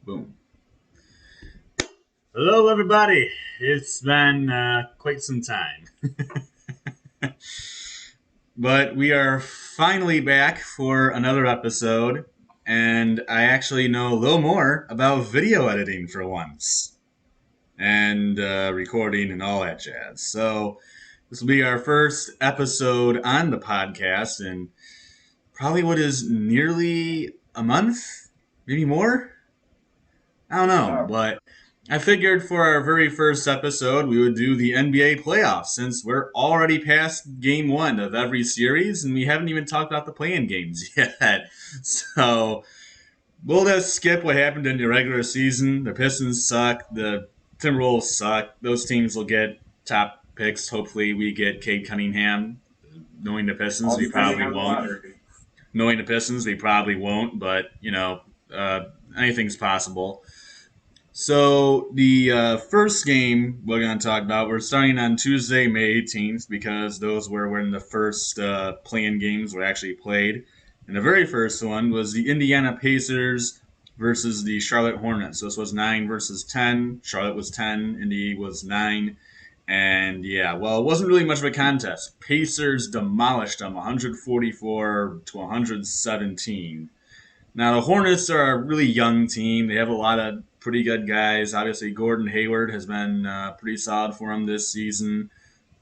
Boom. Hello, everybody. It's been quite some time. But we are finally back for another episode, and I actually know a little more about video editing for once, and recording and all that jazz. So, this will be our first episode on the podcast, and probably what is nearly a month, maybe more. I don't know, Oh, but I figured for our very first episode we would do the NBA playoffs since we're already past game one of every series and we haven't even talked about the play-in games yet. So we'll just skip what happened in the regular season. The Pistons suck. The Timberwolves suck. Those teams will get top picks. Hopefully we get Cade Cunningham. Knowing the Pistons, all we depending probably on the won't. lottery. Knowing the Pistons, we probably won't. But uh, anything's possible. So the first game we're going to talk about, we're starting on Tuesday, May 18th, because those were when the first play-in games were actually played. And the very first one was the Indiana Pacers versus the Charlotte Hornets. So this was 9 versus 10. Charlotte was 10, Indy was 9. And yeah, well, it wasn't really much of a contest. Pacers demolished them 144 to 117. Now the Hornets are a really young team. They have a lot of pretty good guys. Obviously, Gordon Hayward has been pretty solid for them this season.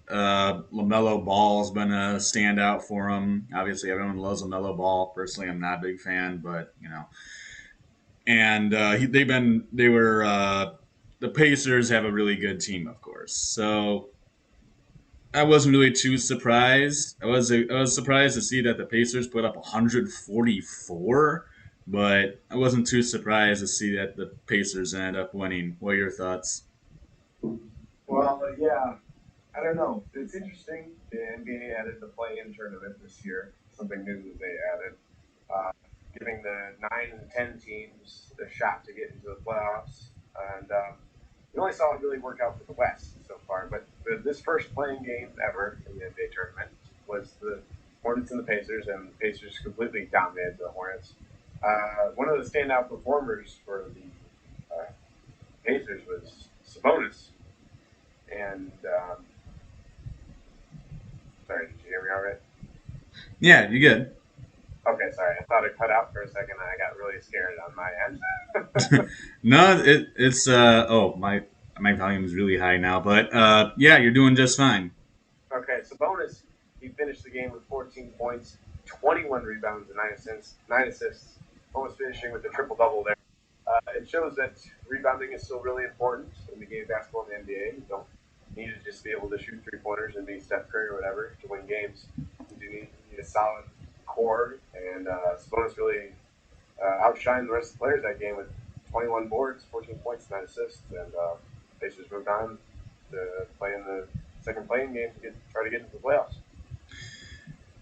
LaMelo Ball has been a standout for them. Obviously, everyone loves LaMelo Ball. Personally, I'm not a big fan, but And the Pacers have a really good team, of course. So I wasn't really too surprised. I was surprised to see that the Pacers put up 144, but I wasn't too surprised to see that the Pacers ended up winning. What are your thoughts? Well, yeah, I don't know. It's interesting. The NBA added the play-in tournament this year. Something new that they added, uh, giving the 9 and 10 teams a shot to get into the playoffs. And we only saw it really work out for the West so far. But this first playing game ever in the NBA tournament was the Hornets and the Pacers, and the Pacers completely dominated the Hornets. One of the standout performers for the Pacers was Sabonis. And sorry, did you hear me all right? Yeah, you good? Okay, sorry. I thought it cut out for a second and I got really scared on my end. No, it's my volume is really high now, but yeah, you're doing just fine. Okay, Sabonis, he finished the game with 14 points, 21 rebounds, and 9 assists. 9 assists, almost finishing with a triple double there. It shows that rebounding is still really important in the game of basketball in the NBA. You don't need to just be able to shoot 3 pointers and be Steph Curry or whatever to win games. You need a solid core, and Sabonis really outshined the rest of the players that game with 21 boards, 14 points, 9 assists, and Pacers moved on to play in the second playing game to try to get into the playoffs.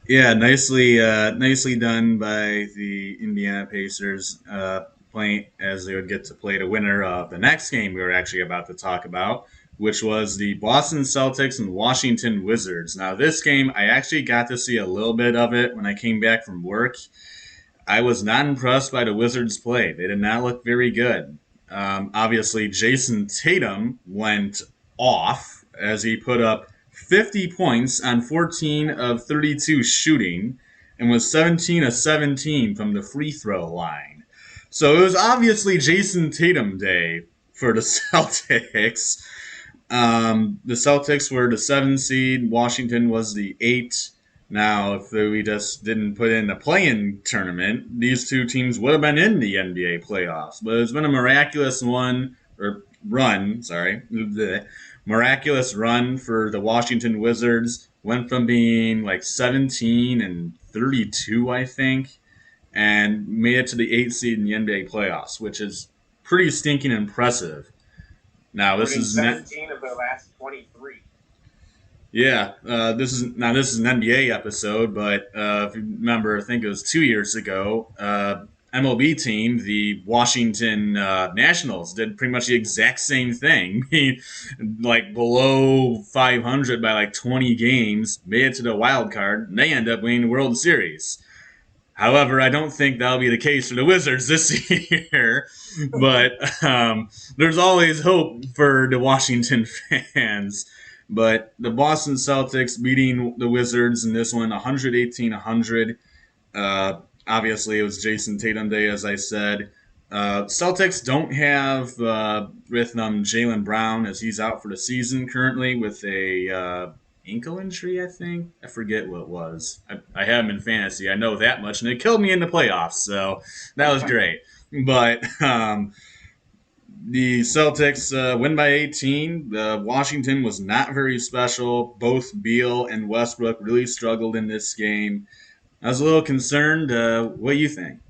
Yeah, nicely done by the Indiana Pacers. Playing as they would get to play the winner of the next game we were actually about to talk about, which was the Boston Celtics and Washington Wizards. Now, this game I actually got to see a little bit of it when I came back from work. I was not impressed by the Wizards' play. They did not look very good. Obviously, Jason Tatum went off as he put up 50 points on 14 of 32 shooting and was 17 of 17 from the free throw line. So it was obviously Jason Tatum day for the Celtics. The Celtics were the 7 seed. Washington was the 8. Now, if we just didn't put in the play-in tournament, these two teams would have been in the NBA playoffs. But it's been a miraculous run. Sorry, the miraculous run for the Washington Wizards. Went from being like 17 and 32, I think, and made it to the 8 seed in the NBA playoffs, which is pretty stinking impressive. Now this Winning is net. 17 of their last 23. Yeah, this is an NBA episode, but if you remember, I think it was 2 years ago. MLB team, the Washington Nationals, did pretty much the exact same thing. Like below 500 by like 20 games, made it to the wild card, and they end up winning the World Series. However, I don't think that'll be the case for the Wizards this year. But there's always hope for the Washington fans. But the Boston Celtics beating the Wizards in this one 118-100. Obviously, it was Jason Tatum Day, as I said. Celtics don't have with Jaylen Brown, as he's out for the season currently with a ankle injury, I think. I forget what it was. I have him in fantasy. I know that much, and it killed me in the playoffs, so that was great. But the Celtics win by 18. Washington was not very special. Both Beal and Westbrook really struggled in this game. I was a little concerned. What do you think?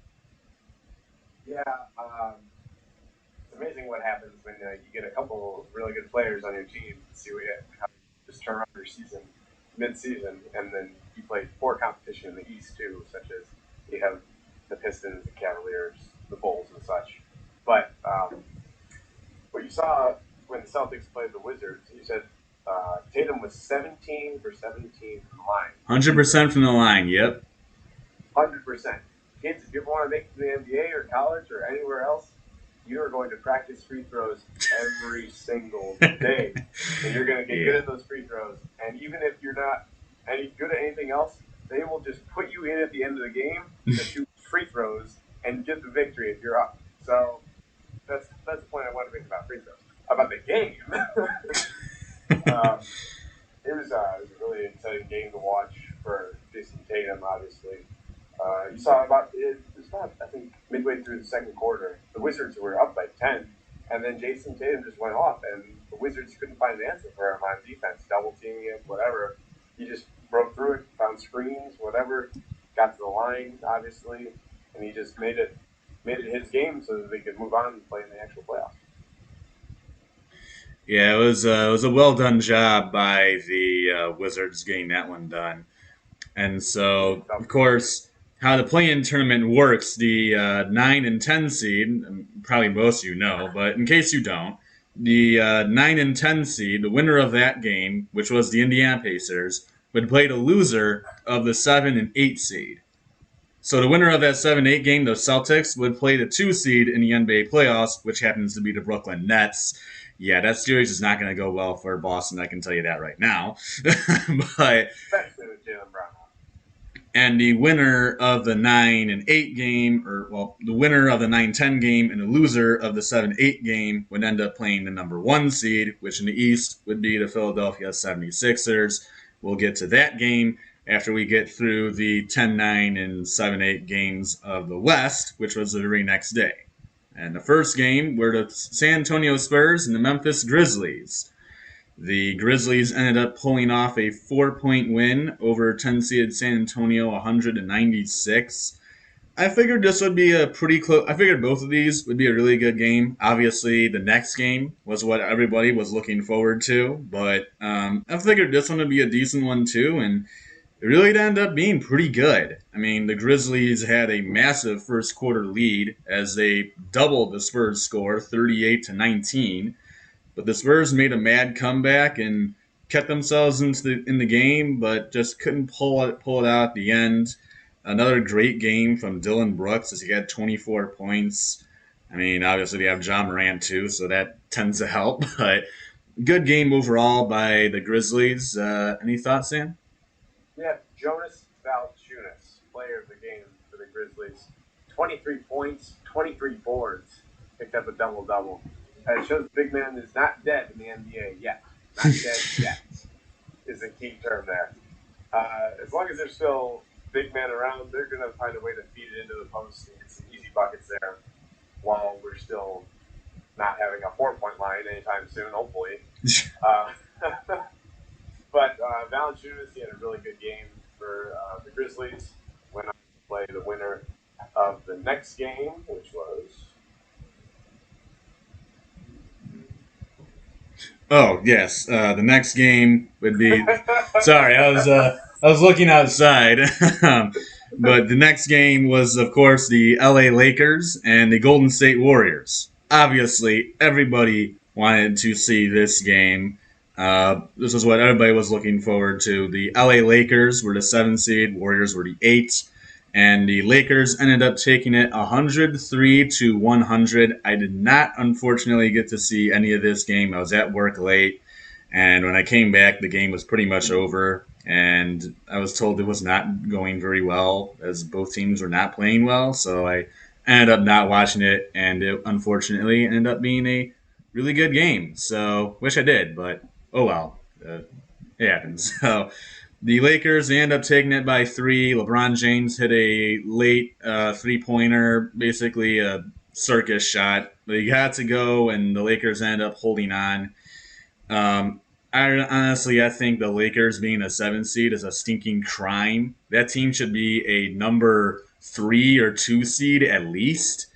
Yeah, it's amazing what happens when you get a couple really good players on your team. See what how you just turn around your season mid-season, and then you play poor competition in the East too, such as you have the Pistons, the Cavaliers, the Bulls, and such. But what you saw when the Celtics played the Wizards, you said Tatum was 17 for 17 from the line. 100% from the line. Yep. 100%. Kids, if you ever want to make it to the NBA or college or anywhere else, you are going to practice free throws every single day. And you're going to get good at those free throws. And even if you're not any good at anything else, they will just put you in at the end of the game to shoot free throws and get the victory if you're up. So that's the point I want to make about free throws. About the game. It was a really exciting game to watch for Jason Tatum, obviously. You saw it was about, I think, midway through the second quarter. The Wizards were up by 10, and then Jason Tatum just went off, and the Wizards couldn't find an answer for him on defense, double teaming him, whatever. He just broke through it, found screens, whatever, got to the line, obviously, and he just made it his game so that they could move on and play in the actual playoffs. Yeah, it was a well done job by the Wizards getting that one done. And so, of course, how the play-in tournament works, the 9 and 10 seed, probably most of you know, but in case you don't, the 9 and 10 seed, the winner of that game, which was the Indiana Pacers, would play the loser of the 7 and 8 seed. So the winner of that 7-8 game, the Celtics, would play the 2 seed in the NBA playoffs, which happens to be the Brooklyn Nets. Yeah, that series is not going to go well for Boston, I can tell you that right now. But especially with Jaylen Brown. And the winner of the 9 and 8 game, the winner of the 9-10 game and the loser of the 7-8 game would end up playing the number 1 seed, which in the East would be the Philadelphia 76ers. We'll get to that game after we get through the 10-9 and 7-8 games of the West, which was the very next day. And the first game were the San Antonio Spurs and the Memphis Grizzlies. The Grizzlies ended up pulling off a 4-point win over 10-seeded San Antonio, 196. I figured this would be a pretty close. I figured both of these would be a really good game. Obviously, the next game was what everybody was looking forward to, but I figured this one would be a decent one too, and it really ended up being pretty good. I mean, the Grizzlies had a massive first quarter lead as they doubled the Spurs score, 38-19. But the Spurs made a mad comeback and kept themselves in the game, but just couldn't pull it out at the end. Another great game from Dylan Brooks as he had 24 points. I mean, obviously they have Ja Morant too, so that tends to help. But good game overall by the Grizzlies. Any thoughts, Sam? Yeah, Jonas Valanciunas, player of the game for the Grizzlies. 23 points, 23 boards. Picked up a double-double. It shows big man is not dead in the NBA yet. Not dead yet is a key term there. As long as there's still big men around, they're going to find a way to feed it into the post and get some easy buckets there while we're still not having a 4-point line anytime soon, hopefully. But Valanciunas, he had a really good game for the Grizzlies. Went on to play the winner of the next game, which was... Oh yes, the next game would be. Sorry, I was looking outside, but the next game was, of course, the L.A. Lakers and the Golden State Warriors. Obviously, everybody wanted to see this game. This is what everybody was looking forward to. The L.A. Lakers were the 7 seed, Warriors were the 8. and the Lakers ended up taking it 103-100. I did not, unfortunately, get to see any of this game. I was at work late, and when I came back, the game was pretty much over. And I was told it was not going very well, as both teams were not playing well. So I ended up not watching it, and it unfortunately ended up being a really good game. So wish I did, but oh well. It happens. So the Lakers, they end up taking it by 3. LeBron James hit a late 3-pointer, basically a circus shot. But he got to go, and the Lakers end up holding on. Um, I think the Lakers being a 7 seed is a stinking crime. That team should be a number 3 or 2 seed at least.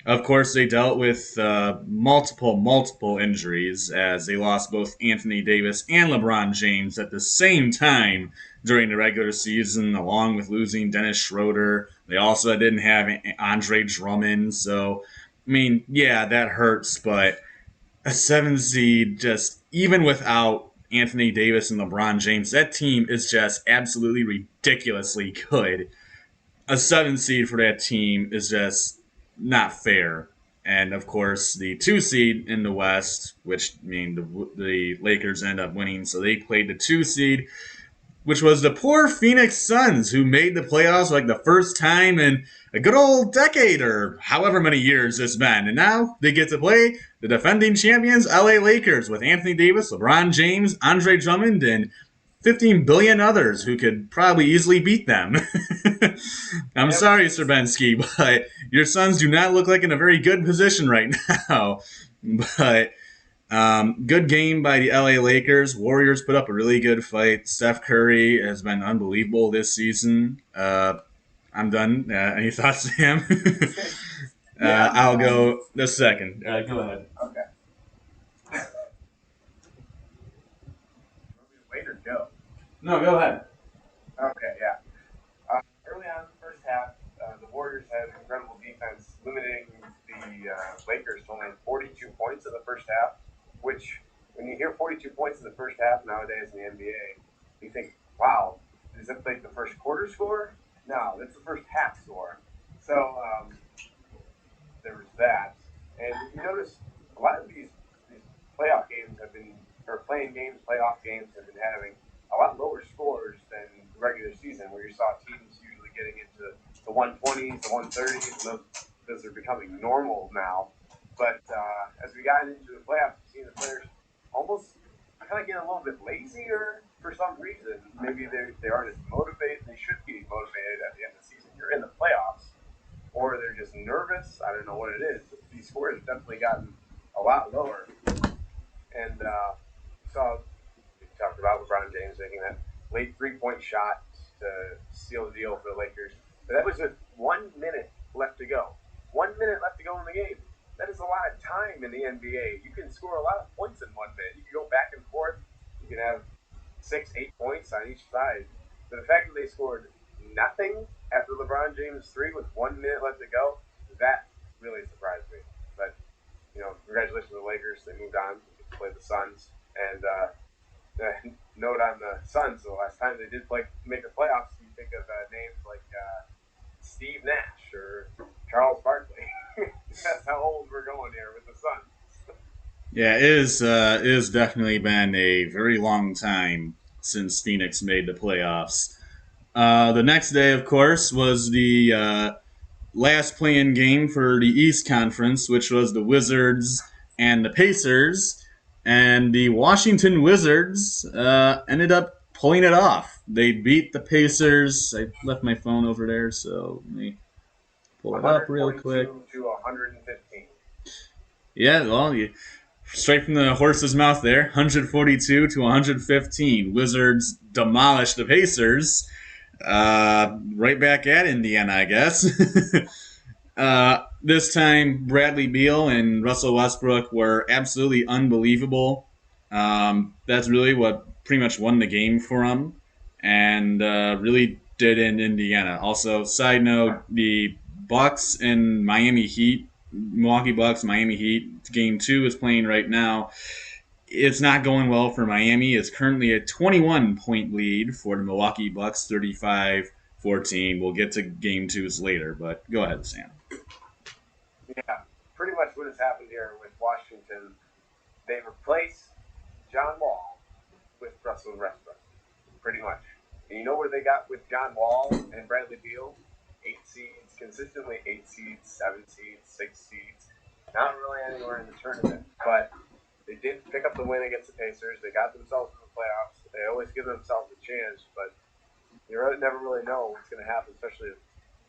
Of course, they dealt with multiple injuries as they lost both Anthony Davis and LeBron James at the same time during the regular season, along with losing Dennis Schroeder. They also didn't have Andre Drummond. So, I mean, yeah, that hurts, but a 7 seed, just even without Anthony Davis and LeBron James, that team is just absolutely ridiculously good. A 7 seed for that team is just not fair. And of course, the 2 seed in the West, which I mean the Lakers end up winning, so they played the 2 seed, which was the poor Phoenix Suns, who made the playoffs like the first time in a good old decade or however many years it's been. And now they get to play the defending champions, LA Lakers, with Anthony Davis, LeBron James, Andre Drummond, and 15 billion others who could probably easily beat them. I'm sorry, Serbenski, but your Suns do not look like in a very good position right now. But good game by the LA Lakers. Warriors put up a really good fight. Steph Curry has been unbelievable this season. I'm done. Any thoughts, Sam? I'll go this second. Go ahead. Okay. Wait or Joe? No, go ahead. Okay, yeah. Early on in the first half, the Warriors had incredible defense, limiting the Lakers to only 42 points in the first half, which, when you hear 42 points in the first half nowadays in the NBA, you think, wow, is that like the first quarter score? No, that's the first half score. So there was that. And you notice a lot of these playoff games have been, or playing games, playoff games have been having a lot lower scores than the regular season, where you saw teams usually getting into the 120s, the 130s, and those are becoming normal now. But as we got into the playoffs, we've seen the players almost kind of get a little bit lazier for some reason. Maybe they aren't as motivated. They should be motivated at the end of the season. You're in the playoffs, or they're just nervous. I don't know what it is. These scores have definitely gotten a lot lower. And so we talked about LeBron James making that late 3-point shot to seal the deal for the Lakers. But that was with 1 minute left to go. 1 minute left to go in the game. That is a lot of time in the NBA. You can score a lot of points in 1 minute. You can go back and forth. You can have 6, 8 points on each side. But the fact that they scored nothing after LeBron James' 3 with 1 minute left to go, that really surprised me. But, congratulations to the Lakers. They moved on to play the Suns. And note on the Suns, the last time they did make the playoffs, you think of names like Steve Nash or Charles Barkley. That's how old we're going here with the Suns. Yeah, it is definitely been a very long time since Phoenix made the playoffs. The next day, of course, was the last play-in game for the East Conference, which was the Wizards and the Pacers. And the Washington Wizards ended up pulling it off. They beat the Pacers. I left my phone over there, so let me pull it up real quick. To 115. Yeah, well, straight from the horse's mouth there. 142 to 115. Wizards demolished the Pacers. Right back at Indiana, I guess. This time, Bradley Beal and Russell Westbrook were absolutely unbelievable. That's really what pretty much won the game for them, and really did in Indiana. Also, side note: the Bucks and Miami Heat, Milwaukee Bucks, Miami Heat. Game 2 is playing right now. It's not going well for Miami. It's currently a 21-point lead for the Milwaukee Bucks, 35-14. 14. We'll get to game twos later, but go ahead, Sam. Yeah, pretty much what has happened here with Washington. They replaced John Wall with Russell Westbrook, pretty much. And you know where they got with John Wall and Bradley Beal? 8 seeds, consistently 8 seeds, 7 seeds, 6 seeds. Not really anywhere in the tournament, but they did pick up the win against the Pacers. They got themselves in the playoffs. They always give themselves a chance, but you never really know what's going to happen, especially if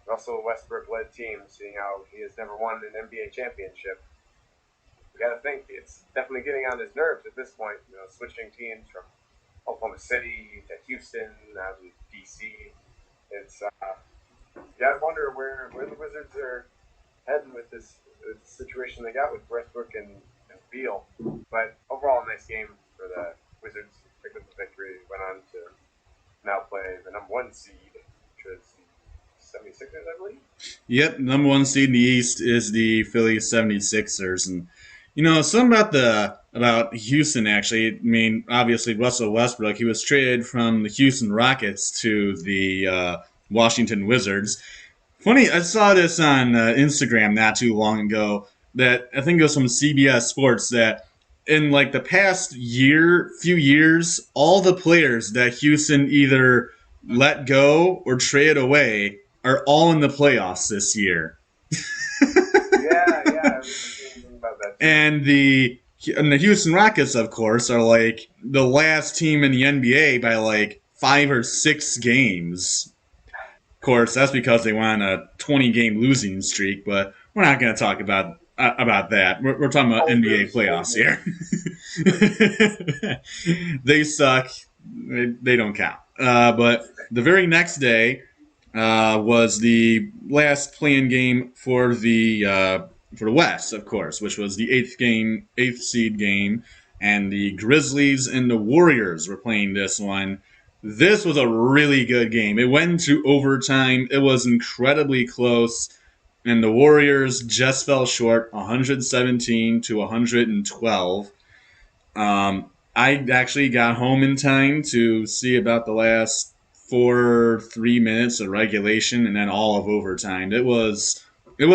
Russell Westbrook-led team, seeing how he has never won an NBA championship. You got to think it's definitely getting on his nerves at this point. Switching teams from Oklahoma City to Houston, now to DC. It's you got to wonder where the Wizards are heading with this situation they got with Westbrook and Beal. But overall, a nice game for the Wizards. Picked up the victory. Went on to now play the number 1 seed, which was the 76ers, I believe. Yep, number 1 seed in the East is the Philly 76ers. And, something about Houston, actually. I mean, obviously, Russell Westbrook, he was traded from the Houston Rockets to the Washington Wizards. Funny, I saw this on Instagram not too long ago that I think it was from CBS Sports that in like the past few years, all the players that Houston either let go or trade away are all in the playoffs this year. Yeah, I was thinking about that too. And the Houston Rockets, of course, are like the last team in the NBA by like 5 or 6 games. Of course, that's because they went on a 20-game losing streak, but we're not going to talk about that. We're talking about NBA playoffs here. They suck. They don't count. But the very next day was the last play-in game for the West, of course, which was the eighth seed game, and the Grizzlies and the Warriors were playing this one. This was a really good game. It went into overtime. It was incredibly close, and the Warriors just fell short, 117 to 112. I actually got home in time to see about the last 3 minutes of regulation and then all of overtime. It was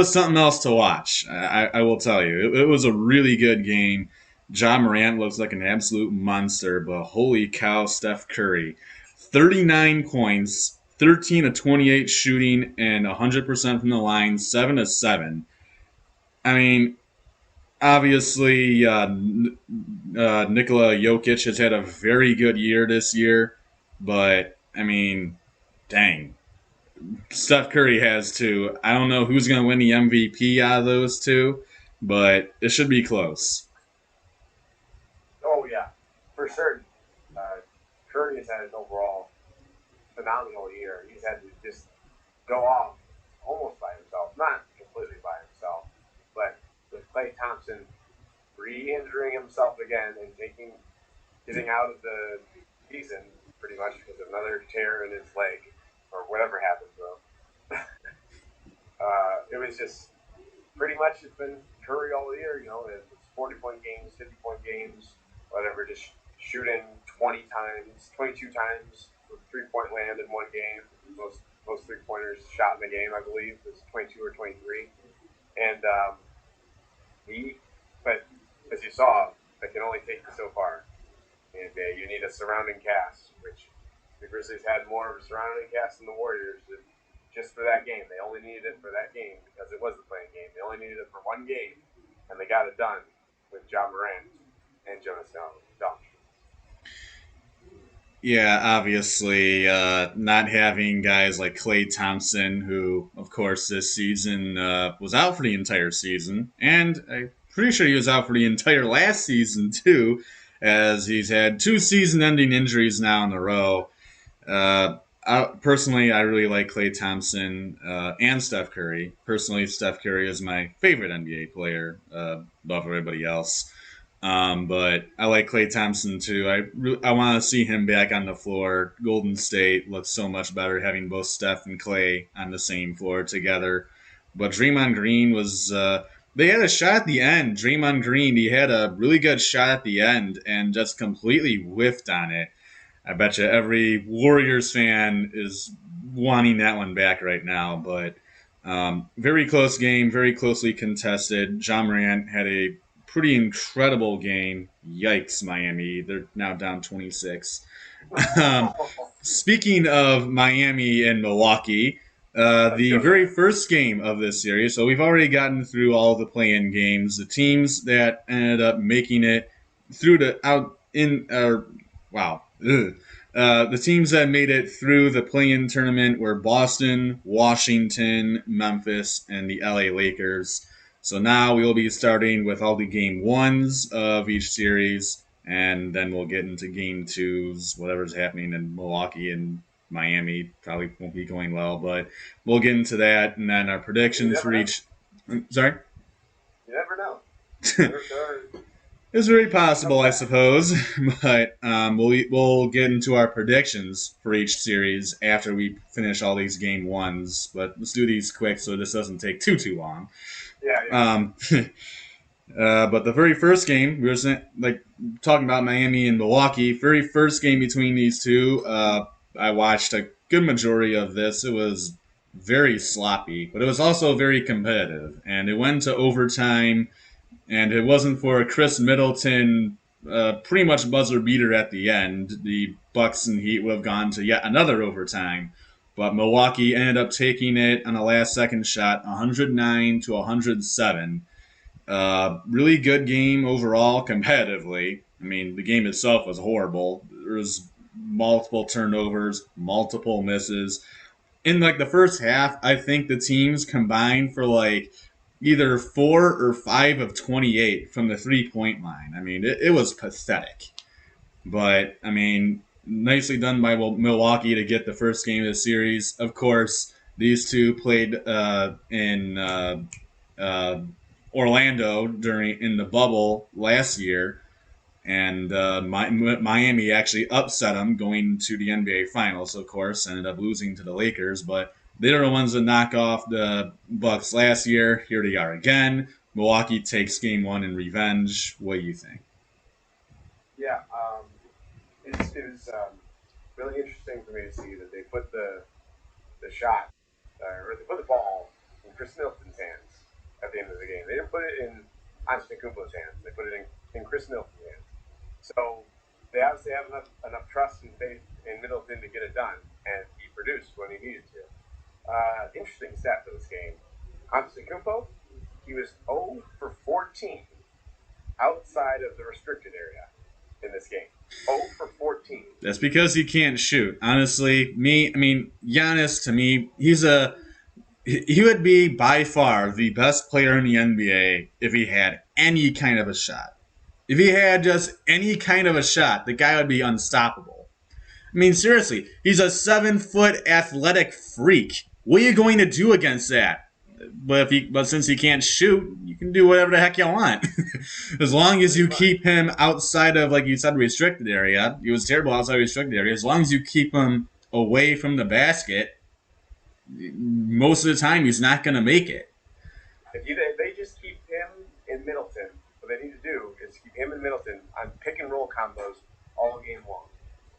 something else to watch. I will tell you, it was a really good game. Ja Morant looks like an absolute monster, but holy cow, Steph Curry, 39 points, 13 of 28 shooting, and 100% from the line, 7 of 7. I mean, obviously, Nikola Jokic has had a very good year this year, but I mean, dang, Steph Curry has too. I don't know who's going to win the MVP out of those two, but it should be close. Oh yeah, for certain. Curry has had an overall phenomenal year. He's had to just go off almost by himself, not completely by himself, but with Klay Thompson re-injuring himself again and getting out of the season pretty much because of another tear in his leg or whatever happened to him. It was just pretty much it's been Curry all year. It's 40-point games, 50-point games, whatever. Just shooting 20 times, 22 times with 3-point land in one game. Most 3-pointers shot in the game, I believe, was 22 or 23. And but as you saw, that can only take you so far. And you need a surrounding cast, which the Grizzlies had more of a surrounding cast than the Warriors just for that game. They only needed it for that game because it was the playing game. They only needed it for one game, and they got it done with Ja Morant and Jonas Dunk. Yeah, obviously, not having guys like Klay Thompson, who, of course, this season was out for the entire season, and I'm pretty sure he was out for the entire last season, too, as he's had 2 season ending injuries now in a row. Personally, I really like Klay Thompson and Steph Curry. Personally, Steph Curry is my favorite NBA player above everybody else. But I like Klay Thompson too. I want to see him back on the floor. Golden State looks so much better having both Steph and Klay on the same floor together. But Draymond Green was. They had a shot at the end. Draymond Green, he had a really good shot at the end and just completely whiffed on it. I bet you every Warriors fan is wanting that one back right now. But very close game, very closely contested. John Morant had a pretty incredible game. Yikes, Miami. They're now down 26. Um, Speaking of Miami and Milwaukee, Let's the go very there. first game of this series, so we've already gotten through all the play-in games. The teams that ended up making it through the out in wow. Ugh. The teams that made it through the play-in tournament were Boston, Washington, Memphis, and the LA Lakers. So now we will be starting with all the game ones of each series, and then we'll get into game twos, whatever's happening in Milwaukee and Miami. Probably won't be going well, but we'll get into that, and then our You predictions never for know. each. Sorry? You never know. There are It's very could come possible, I back. suppose, but we'll get into our predictions for each series after we finish all these game ones. But let's do these quick so this doesn't take too long. Yeah, yeah. Um, but the very first game, we were like talking about Miami and Milwaukee. Very first game between these two, I watched a good majority of this. It was very sloppy, but it was also very competitive, and it went to overtime. And it wasn't for Chris Middleton, pretty much buzzer beater at the end, the Bucks and Heat would have gone to yet another overtime. But Milwaukee ended up taking it on a last second shot, 109 to 107. Really good game overall, competitively. I mean, the game itself was horrible. There was multiple turnovers, multiple misses. In like the first half, I think the teams combined for like either 4 or 5 of 28 from the 3 point line. I mean, it was pathetic. But I mean, nicely done by Milwaukee to get the first game of the series. Of course, these two played in uh, Orlando during in the bubble last year, and Miami actually upset them going to the NBA Finals. Of course, ended up losing to the Lakers, but they were the ones that knock off the Bucks last year. Here they are again. Milwaukee takes Game One in revenge. What do you think? Yeah. It was really interesting for me to see that they put the shot or they put the ball in Chris Middleton's hands at the end of the game. They didn't put it in Antetokounmpo's hands. They put it in Chris Middleton's hands. So they obviously have enough trust and faith in Middleton to get it done, and he produced when he needed to. Interesting stat for this game. Antetokounmpo, he was 0 for 14 outside of the restricted area in this game. 0 for 14. That's because he can't shoot. Honestly, I mean, Giannis to me, he would be by far the best player in the NBA if he had any kind of a shot. If he had just any kind of a shot, the guy would be unstoppable. I mean, seriously, he's a 7 foot athletic freak. What are you going to do against that? But since he can't shoot, you can do whatever the heck you want. As long as Pretty you much. keep him outside of, like you said, restricted area. He was terrible outside of restricted area. As long as you keep him away from the basket, most of the time he's not going to make it. If they just keep him in Middleton, what they need to do is keep him and Middleton on pick and roll combos all game long.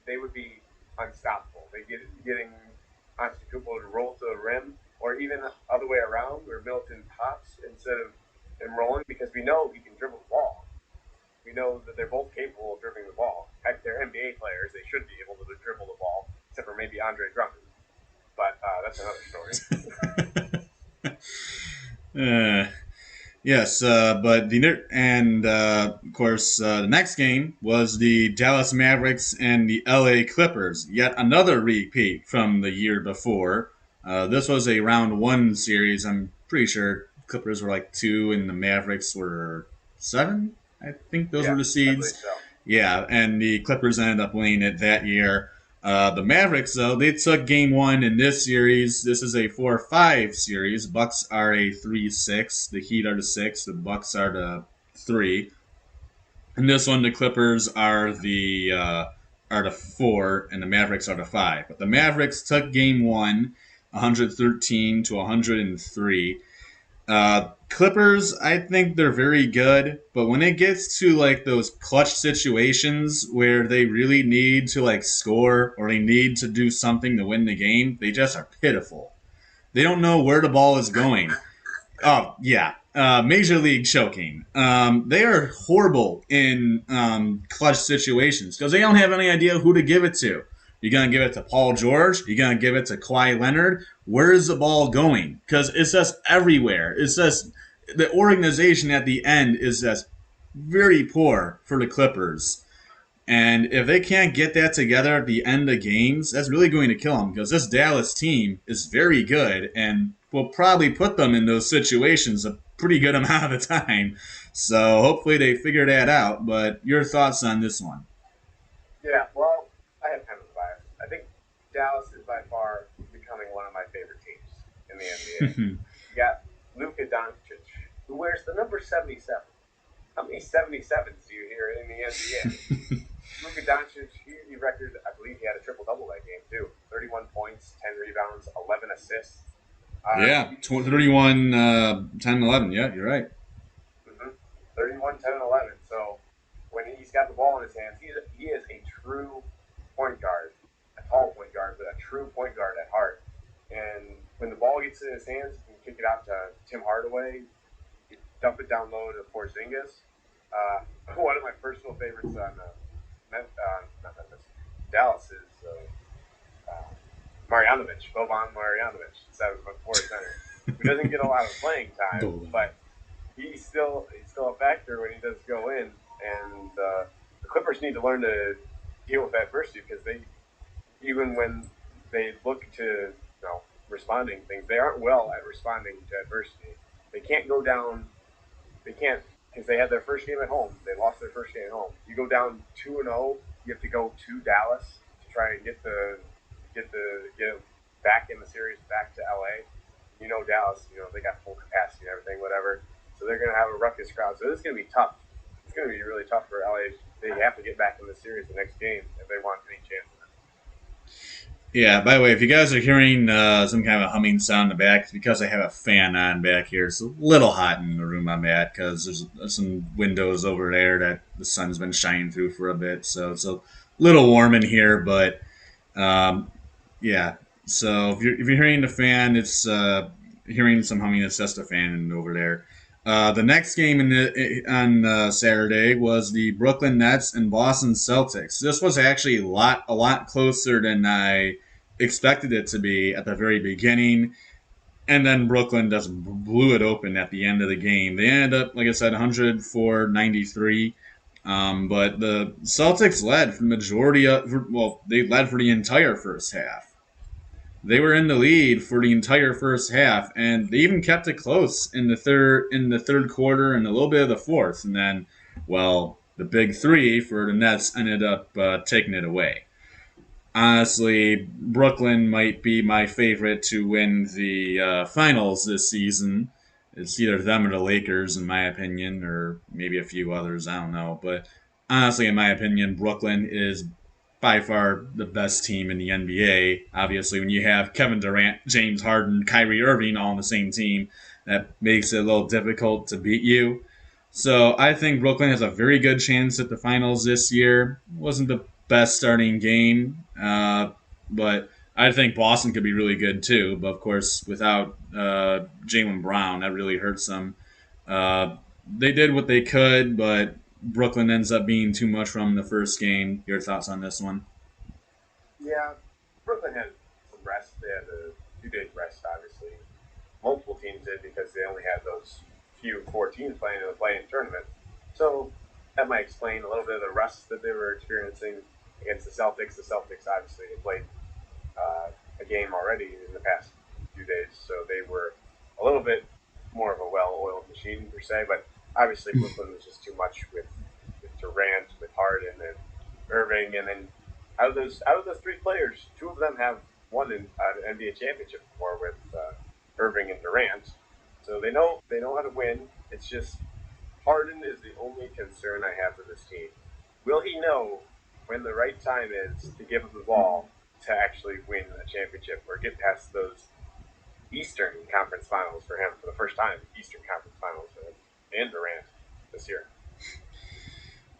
They would be unstoppable. They getting Antetokounmpo to roll to the rim, or even other way around, where Middleton pops instead of him rolling, because we know he can dribble the ball. We know that they're both capable of dribbling the ball. Heck, they're NBA players. They should be able to dribble the ball, except for maybe Andre Drummond. But that's another story. uh, yes, but of course the next game was the Dallas Mavericks and the LA Clippers. Yet another repeat from the year before. This was a round one series. I'm pretty sure Clippers were like 2 and the Mavericks were 7. I think those were Yeah, the I believe seeds. so. Yeah, and the Clippers ended up winning it that year. The Mavericks, though, they took game one in this series. This is a 4-5 series. Bucks are a 3-6. The Heat are the 6. The Bucks are the 3. In this one, the Clippers are the 4, and the Mavericks are the 5. But the Mavericks took game one, 113 to 103. Clippers, I think they're very good, but when it gets to like those clutch situations where they really need to like score or they need to do something to win the game, they just are pitiful. They don't know where the ball is going. Oh yeah, major league choking. They are horrible in clutch situations because they don't have any idea who to give it to. You gonna give it to Paul George? You gonna give it to Kawhi Leonard? Where is the ball going? Because it's just everywhere. It's just the organization at the end is just very poor for the Clippers. And if they can't get that together at the end of games, that's really going to kill them because this Dallas team is very good and will probably put them in those situations a pretty good amount of the time. So hopefully they figure that out. But your thoughts on this one? Yeah, well, I have kind of a bias. I think Dallas is by far becoming one of my favorite teams in the NBA. You got Luka Doncic, who wears the number 77. How many 77s do you hear in the NBA? Luka Doncic, he record, I believe he had a triple double that game too. 31 points, 10 rebounds, 11 assists. Yeah, 31, 10, 11. Yeah, you're right. 31, 10, and 11. So when he's got the ball in his hands, he is a true point guard, a tall point guard, but a true point guard at heart. And when the ball gets in his hands, he can kick it out to Tim Hardaway, dump it down low to Porzingis. One of my personal favorites on not Memphis, Dallas is Marjanovic, Boban Marjanovic, 7'4" center, who doesn't get a lot of playing time, but he's still a factor when he does go in. And the Clippers need to learn to deal with adversity because they even when they look to responding things, they aren't well at responding to adversity. They can't go down. They can't because they had their first game at home. They lost their first game at home. You go down 2-0. You have to go to Dallas to try and get back in the series back to LA. Dallas. They got full capacity and everything, whatever. So they're gonna have a ruckus crowd. So this is gonna be tough. It's gonna be really tough for LA. They have to get back in the series the next game if they want any chance. Yeah, by the way, if you guys are hearing some kind of a humming sound in the back, it's because I have a fan on back here. It's a little hot in the room I'm at because there's some windows over there that the sun's been shining through for a bit. So it's a little warm in here, but um, yeah. So if you're hearing the fan, it's hearing some humming. It's just a fan over there. The next game on Saturday was the Brooklyn Nets and Boston Celtics. This was actually a lot closer than I expected it to be at the very beginning, and then Brooklyn just blew it open at the end of the game. They ended up, like I said, 104-93. But the Celtics led for the majority of, well, they led for the entire first half. They were in the lead for the entire first half, and they even kept it close in the third quarter and a little bit of the fourth. And then, well, the big three for the Nets ended up taking it away. Honestly, Brooklyn might be my favorite to win the finals this season. It's either them or the Lakers, in my opinion, or maybe a few others. I don't know. But honestly, in my opinion, Brooklyn is by far the best team in the NBA. Obviously, when you have Kevin Durant, James Harden, Kyrie Irving all on the same team, that makes it a little difficult to beat you. So I think Brooklyn has a very good chance at the finals this year. Wasn't the best starting game, but I think Boston could be really good too. But of course, without Jaylen Brown, that really hurts them. They did what they could, but Brooklyn ends up being too much from the first game. Your thoughts on this one? Yeah, Brooklyn had some rest. They had a few days rest, obviously. Multiple teams did because they only had those four teams playing in the play-in tournament. So that might explain a little bit of the rust that they were experiencing against the Celtics. The Celtics obviously had played a game already in the past few days, so they were a little bit more of a well-oiled machine per se. But obviously, Brooklyn was just too much with Durant, with Harden, and Irving, and then out of those three players, two of them have won an NBA championship before with Irving and Durant, so they know how to win. It's just Harden is the only concern I have for this team. Will he know when the right time is to give him the ball to actually win a championship or get past those Eastern Conference Finals for him for the first time. Eastern Conference Finals for him and Durant this year.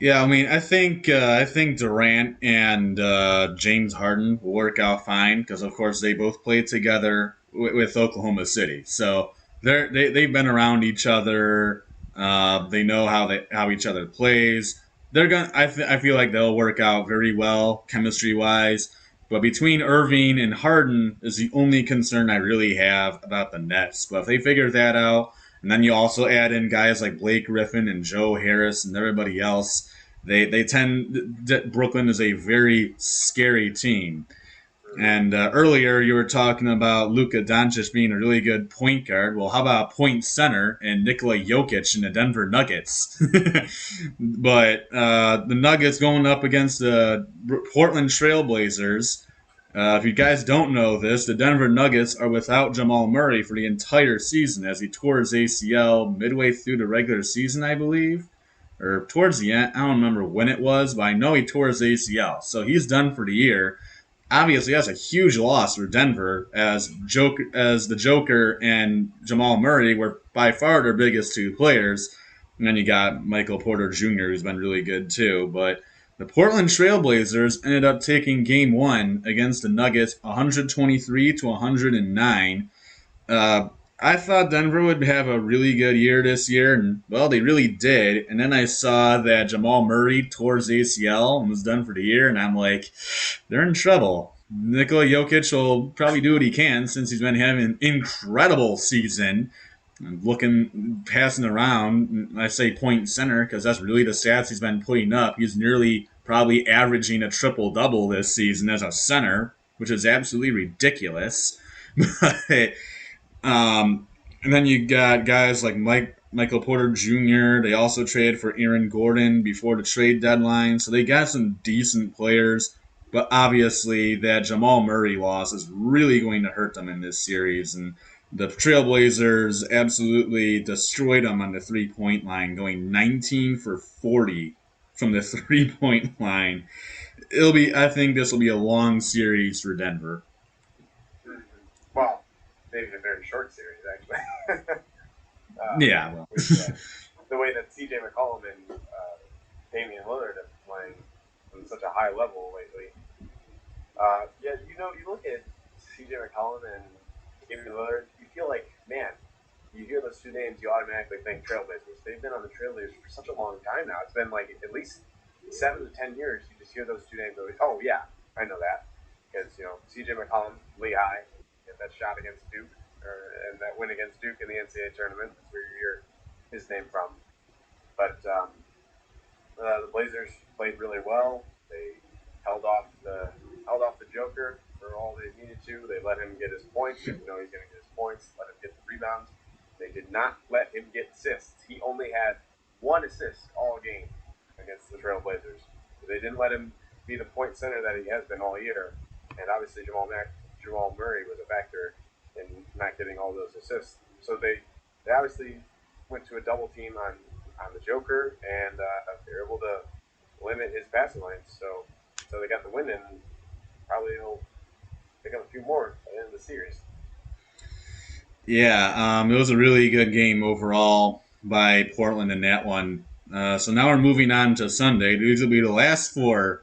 Yeah, I mean, I think Durant and James Harden will work out fine because, of course, they both played together with Oklahoma City, so they've been around each other. They know how each other plays. They're gonna. I feel like they'll work out very well chemistry wise. But between Irving and Harden is the only concern I really have about the Nets. But if they figure that out, and then you also add in guys like Blake Griffin and Joe Harris and everybody else, they tend Brooklyn is a very scary team. And earlier you were talking about Luka Doncic being a really good point guard. Well, how about point center and Nikola Jokic in the Denver Nuggets? But the Nuggets going up against the Portland Trailblazers. If you guys don't know this, the Denver Nuggets are without Jamal Murray for the entire season as he tore his ACL midway through the regular season, I believe, or towards the end. I don't remember when it was, but I know he tore his ACL, so he's done for the year. Obviously, that's a huge loss for Denver, as the Joker and Jamal Murray were by far their biggest two players. And then you got Michael Porter Jr., who's been really good too. But the Portland Trailblazers ended up taking Game One against the Nuggets, 123 to 109. Uh, I thought Denver would have a really good year this year, and well, they really did. And then I saw that Jamal Murray tore his ACL and was done for the year, and I'm like, they're in trouble. Nikola Jokic will probably do what he can since he's been having an incredible season. Looking, passing around, I say point center because that's really the stats he's been putting up. He's nearly probably averaging a triple double this season as a center, which is absolutely ridiculous. But and then you got guys like Michael Porter Jr. They also traded for Aaron Gordon before the trade deadline, so they got some decent players. But obviously, that Jamal Murray loss is really going to hurt them in this series, and the Trailblazers absolutely destroyed them on the 3 point line, going 19 for 40 from the 3 point line. I think this will be a long series for Denver. Mm-hmm. Well, maybe a very short series actually. Yeah, well. With the way that CJ McCollum and Damian Lillard have been playing on such a high level lately. Yeah, you look at CJ McCollum and Damian Lillard, you feel like, man, you hear those two names, you automatically think Trailblazers. They've been on the Trailblazers for such a long time now. It's been like at least 7 to 10 years. You just hear those two names. Oh yeah, I know that because CJ McCollum, Lehigh, that shot against Duke, and that win against Duke in the NCAA tournament. That's where you hear his name from. But the Blazers played really well. They held off the Joker for all they needed to. They let him get his points. He's going to get his points. Let him get the rebounds. They did not let him get assists. He only had one assist all game against the Trailblazers. They didn't let him be the point center that he has been all year. And obviously Jamal Murray was a factor in not getting all those assists. So they obviously went to a double team on the Joker, and they were able to limit his passing lanes. So they got the win, and probably he'll pick up a few more at the end of the series. Yeah, it was a really good game overall by Portland in that one. So now we're moving on to Sunday. These will be the last four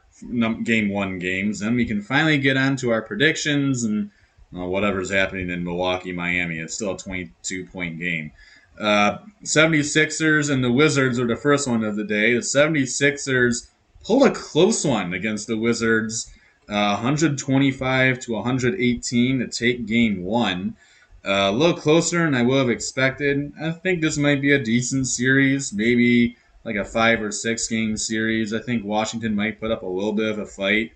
game one games. Then we can finally get on to our predictions and whatever's happening in Milwaukee, Miami. It's still a 22-point game. 76ers and the Wizards are the first one of the day. The 76ers pulled a close one against the Wizards, 125 to 118 to take game one. A little closer than I would have expected. I think this might be a decent series, maybe like a 5 or 6 game series. I think Washington might put up a little bit of a fight.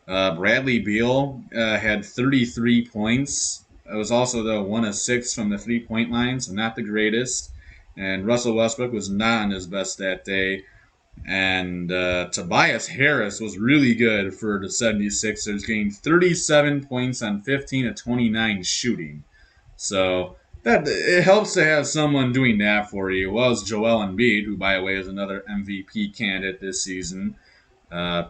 Bradley Beal had 33 points. It was also the 1 of 6 from the 3 point line, so not the greatest. And Russell Westbrook was not on his best that day. And Tobias Harris was really good for the 76ers, getting 37 points on 15 of 29 shooting. So that it helps to have someone doing that for you. Well, as Joel Embiid, who by the way is another MVP candidate this season. Uh,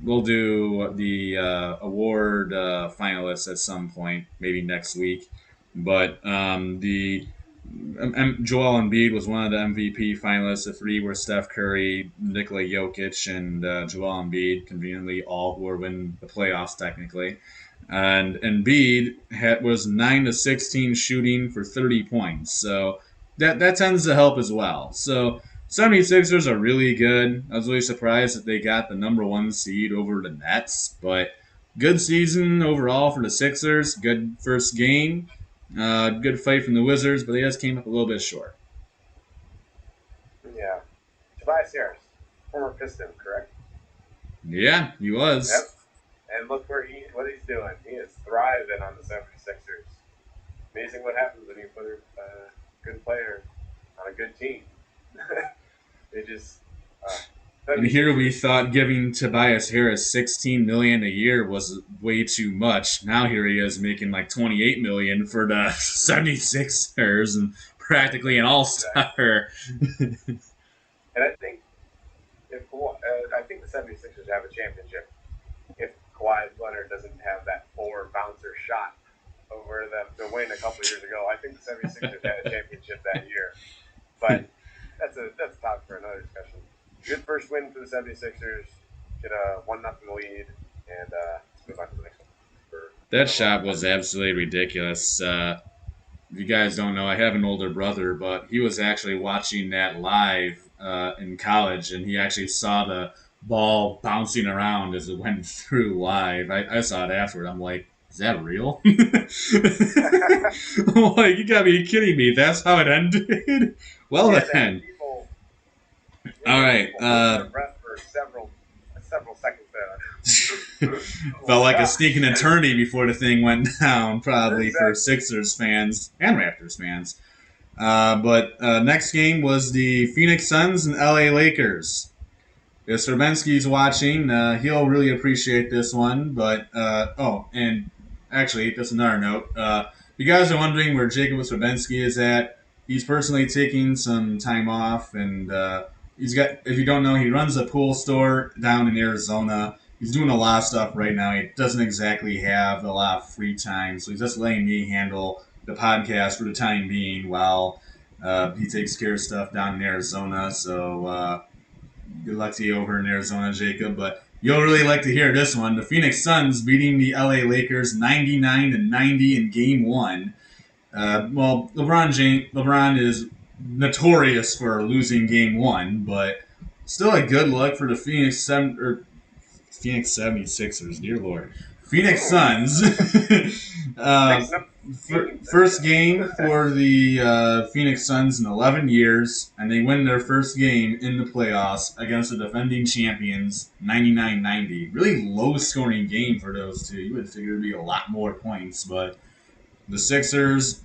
we'll do the award finalists at some point, maybe next week. But the Joel Embiid was one of the MVP finalists. The three were Steph Curry, Nikola Jokic, and Joel Embiid. Conveniently, all who were winning the playoffs technically. And Embiid was 9 to 16 shooting for 30 points. So that tends to help as well. So 76ers are really good. I was really surprised that they got the number one seed over the Nets, but good season overall for the Sixers. Good first game. Good fight from the Wizards, but they just came up a little bit short. Yeah. Tobias Harris, former Piston, correct? Yeah, he Yep. was. And look what he's doing. He is thriving on the 76ers. Amazing what happens when you put a good player on a good team. They just uh, And here we 76ers. thought giving Tobias Harris 16 million a year was way too much. Now here he is making like 28 million for the 76ers and practically an Exactly. all-star. And I think the 76ers have a championship if Kawhi Leonard doesn't have that four bouncer shot over them to win a couple years ago. I think the 76ers had a championship that year. But that's a topic for another discussion. Good first win for the 76ers. Get a 1-0 lead, and let's move on to the next one for That our little shot was conversation. absolutely ridiculous. If you guys don't know, I have an older brother, but he was actually watching that live in college, and he actually saw the ball bouncing around as it went through live. I saw it afterward. I'm like, is that real? I'm like, you gotta be kidding me. That's how it ended? Well, Yeah, then. All they had right. people holding their breath for several seconds there. Oh Felt my like a gosh! sneaking eternity before the thing went down, probably for Exactly. Sixers fans and Raptors fans. But next game was the Phoenix Suns and LA Lakers. If Stravinsky's watching, he'll really appreciate this one. But and actually, just another note. If you guys are wondering where Jacob Stravinsky is at, he's personally taking some time off, and he's got. If you don't know, he runs a pool store down in Arizona. He's doing a lot of stuff right now. He doesn't exactly have a lot of free time, so he's just letting me handle the podcast for the time being while he takes care of stuff down in Arizona. So good luck to you over in Arizona, Jacob. But you'll really like to hear this one. The Phoenix Suns beating the LA Lakers 99 to 90 in Game One. Well, LeBron is notorious for losing Game One, but still a good look for the Phoenix 76ers. Dear Lord, Phoenix Oh, Suns. uh, mixing up teams. There we First game go. for the Phoenix Suns in 11 years, and they win their first game in the playoffs against the defending champions 99-90. Really low scoring game for those two. You would figure it'd be a lot more points, but the Sixers,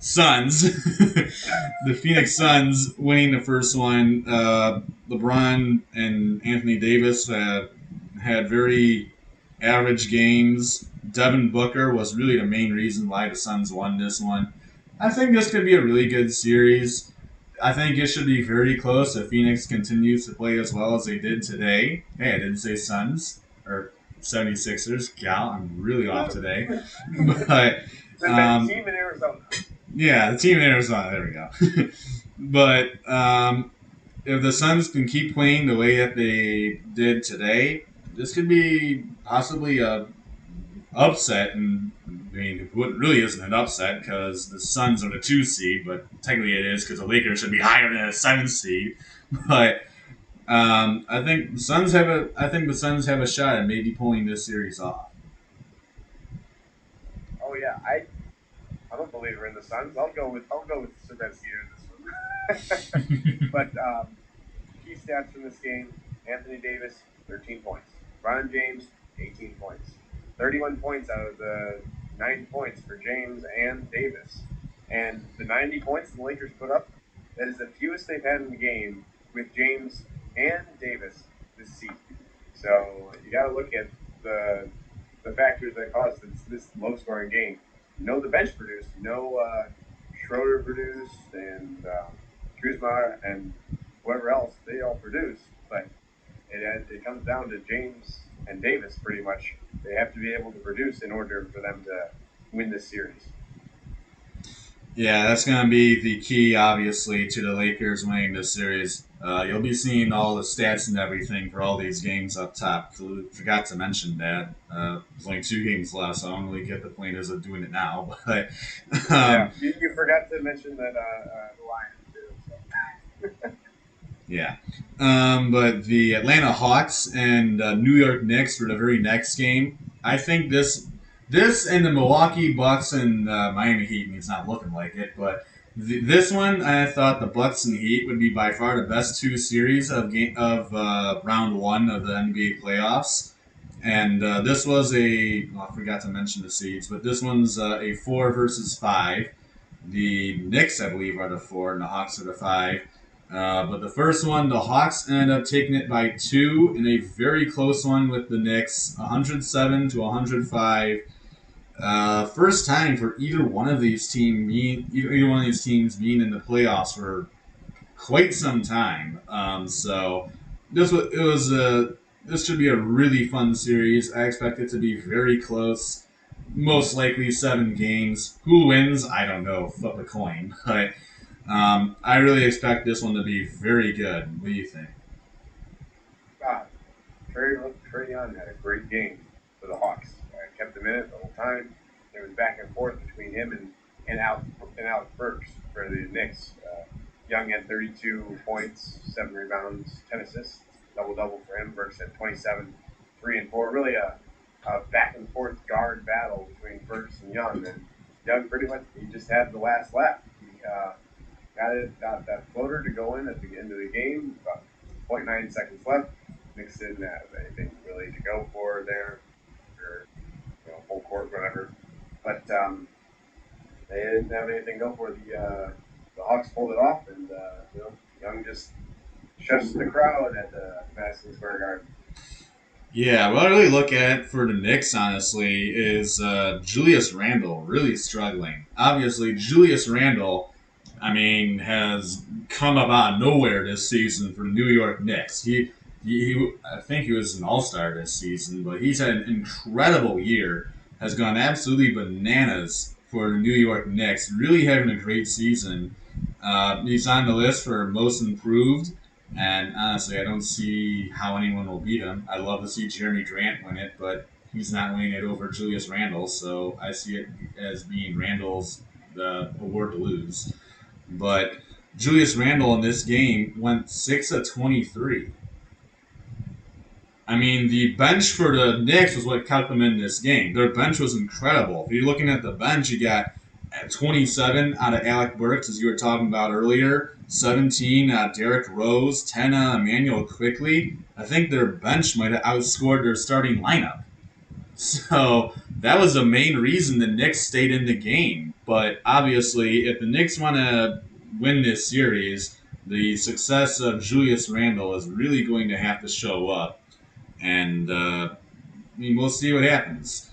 Suns, the Phoenix Suns winning the first one. LeBron and Anthony Davis had very average games. Devin Booker was really the main reason why the Suns won this one. I think this could be a really good series. I think it should be very close if Phoenix continues to play as well as they did today. Hey, I didn't say Suns or 76ers. Gal, I'm really off today. But The um, team in Arizona. yeah, the team in Arizona. There we go. But if the Suns can keep playing the way that they did today, this could be possibly a upset. And I mean, what really isn't an upset because the Suns are the 2 seed, but technically it is because the Lakers should be higher than a 7 seed. But I think the Suns have a shot at maybe pulling this series off. Oh yeah, I'm a believer in the Suns. I'll go with Sadetsky in this one. But key stats from this game: Anthony Davis, 13 points. Ron James, 18 points. 31 points out of the 90 points for James and Davis. And the 90 points the Lakers put up, that is the fewest they've had in the game with James and Davis this season. So you got to look at the factors that caused this low scoring game. The bench produced. Schroeder produced, and Kuzma and whoever else, they all produce. But it comes down to James and Davis pretty much. They have to be able to produce in order for them win this series. Yeah, that's going to be the key, obviously, to the Lakers winning this series. You'll be seeing all the stats and everything for all these games up top. Forgot to mention that. There's only 2 games left, so I don't really get the point of doing it now. But Yeah, um, you forgot to mention that the Lions too. So. yeah. But the Atlanta Hawks and New York Knicks for the very next game. I think this and the Milwaukee Bucks and Miami Heat. It's not looking like it, but this one I thought the Bucks and Heat would be by far the best 2 series of round 1 of the NBA playoffs. And this was I forgot to mention the seeds, but this one's a 4 versus 5. The Knicks, I believe, are the 4, and the Hawks are the 5. But the first one, the Hawks ended up taking it by 2 in a very close one with the Knicks, 107 to 105. First time for either one of these teams being in the playoffs for quite some time. So this should be a really fun series. I expect it to be very close. Most likely 7 games. Who wins? I don't know. Flip a coin. But I really expect this one to be very good. What do you think? God, Trey Young had a great game for the Hawks. Kept him in it the whole time. It was back and forth between him and Alex Burks for the Knicks. Young had 32 points, 7 rebounds, 10 assists, double for him. Burks had 27, 3 and 4. Really a back and forth guard battle between Burks and Young. And Young pretty much he just had the last lap. He got that floater to go in at the end of the game. About 0.9 seconds left. Knicks didn't have anything really to go for there, or full court, whatever. But they didn't have anything to go for. The Hawks pulled it off, and Young just shuts the crowd at the Madison Square Garden. Yeah, what I really look at for the Knicks, honestly, is Julius Randle really struggling. Obviously, Julius Randle, I mean, has come up out of nowhere this season for the New York Knicks. I think he was an All Star this season, but he's had an incredible year. Has gone absolutely bananas for the New York Knicks. Really having a great season. He's on the list for most improved. And honestly, I don't see how anyone will beat him. I'd love to see Jeremy Grant win it, but he's not winning it over Julius Randle, so I see it as being Randle's award to lose. But Julius Randle in this game went 6 of 23. I mean, the bench for the Knicks was what kept them in this game. Their bench was incredible. If you're looking at the bench, you got 27 out of Alec Burks, as you were talking about earlier, 17 Derrick Rose, 10 Emmanuel Quickly. I think their bench might have outscored their starting lineup. So that was the main reason the Knicks stayed in the game. But obviously, if the Knicks want to win this series, the success of Julius Randle is really going to have to show up. And we'll see what happens.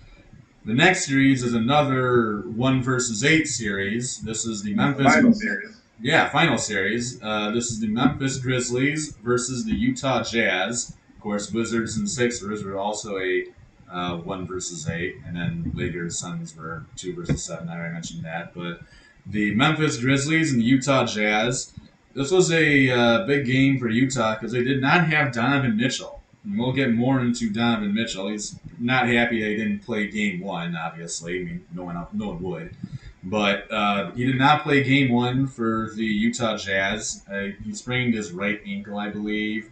The next series is another 1 versus 8 series. This is the Memphis Final series. Yeah, final series. This is the Memphis Grizzlies versus the Utah Jazz. Of course, Wizards and Sixers were also a 1 versus 8, and then Lakers Suns were 2 versus 7. I already mentioned that, but the Memphis Grizzlies and the Utah Jazz. This was a big game for Utah because they did not have Donovan Mitchell. And we'll get more into Donovan Mitchell. He's not happy they didn't play Game 1. Obviously, I mean no one would. But he did not play Game 1 for the Utah Jazz. He sprained his right ankle, I believe.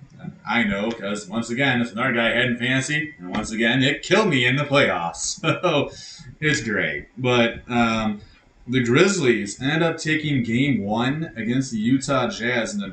I know, because once again, it's another guy I had in fantasy, and once again, it killed me in the playoffs. So it's great. But the Grizzlies ended up taking Game 1 against the Utah Jazz in a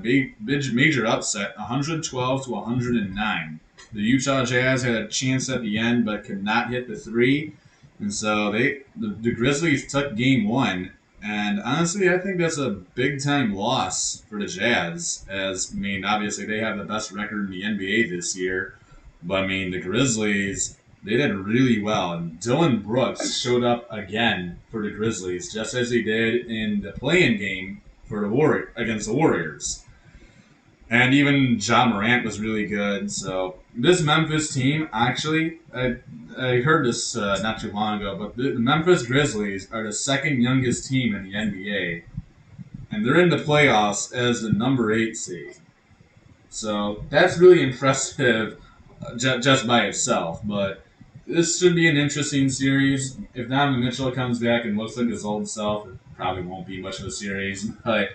major upset, 112 to 109. The Utah Jazz had a chance at the end, but could not hit the 3. And so the Grizzlies took Game 1, and honestly, I think that's a big time loss for the Jazz. As I mean, obviously they have the best record in the NBA this year, but I mean the Grizzlies they did really well, and Dylan Brooks showed up again for the Grizzlies, just as he did in the play-in game for against the Warriors. And even John Morant was really good. So this Memphis team, actually, I heard this not too long ago, but the Memphis Grizzlies are the second youngest team in the NBA, and they're in the playoffs as the number 8 seed. So that's really impressive just by itself. But this should be an interesting series. If Donovan Mitchell comes back and looks like his old self, it probably won't be much of a series. But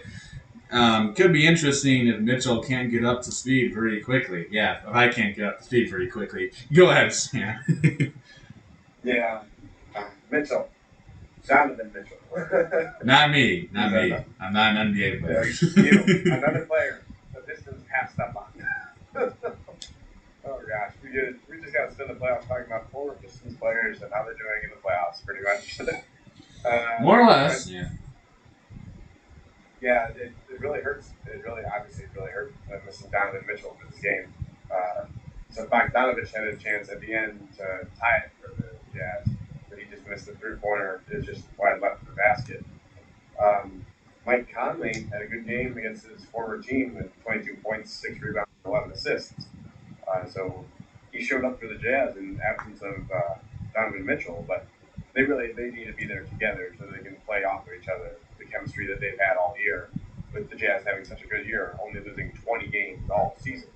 could be interesting if Mitchell can't get up to speed very quickly. Yeah, if I can't get up to speed very quickly. Go ahead, Sam. Yeah, Mitchell, Donovan Mitchell. Not me. He's Not me. I'm not an NBA player. you, another player. The Pistons passed up on. Oh gosh, we just got to spend the playoffs talking about former Pistons players and how they're doing in the playoffs, pretty much. More or less. Yeah. Yeah, it really hurts. It really hurt missing Donovan Mitchell for this game. So Bogdanovich had a chance at the end to tie it for the Jazz, but he just missed the three-pointer. It was just wide left of the basket. Mike Conley had a good game against his former team with 22 points, 6 rebounds, 11 assists. So he showed up for the Jazz in absence of Donovan Mitchell, but they need to be there together so they can play off of each other. The chemistry that they've had all year, with the Jazz having such a good year, only losing 20 games all season.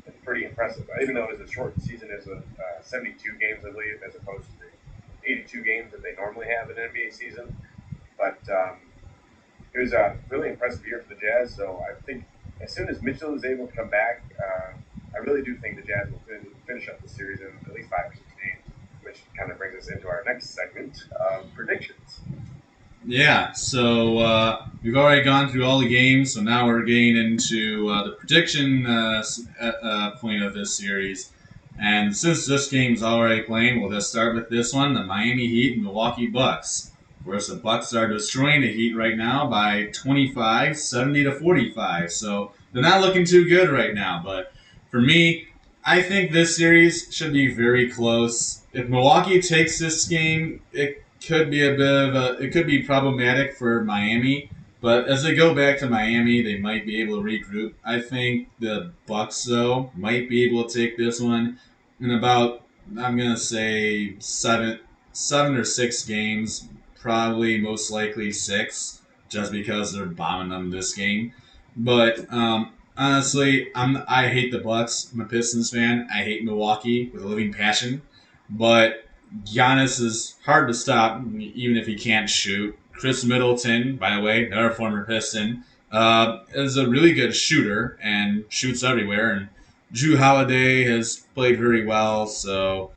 It's pretty impressive. Even though it was a short season, it was 72 games, I believe, as opposed to the 82 games that they normally have in an NBA season. But it was a really impressive year for the Jazz. So I think as soon as Mitchell is able to come back, I really do think the Jazz will finish up the series in at least 5 or 6 games, which kind of brings us into our next segment of predictions. Yeah, so we've already gone through all the games, so now we're getting into the prediction point of this series. And since this game's already playing, we'll just start with this one: the Miami Heat and Milwaukee Bucks. Of course, the Bucks are destroying the Heat right now by 25, 70 to 45. So they're not looking too good right now. But for me, I think this series should be very close. If Milwaukee takes this game, it could be a bit of a it could be problematic for Miami. But as they go back to Miami, they might be able to regroup. I think the Bucks though might be able to take this one in about I'm gonna say seven or 6 games, probably most likely 6, just because they're bombing them this game. But honestly, I hate the Bucks. I'm a Pistons fan. I hate Milwaukee with a living passion. But Giannis is hard to stop, even if he can't shoot. Chris Middleton, by the way, another former Piston, is a really good shooter and shoots everywhere. And Drew Holiday has played very well. So,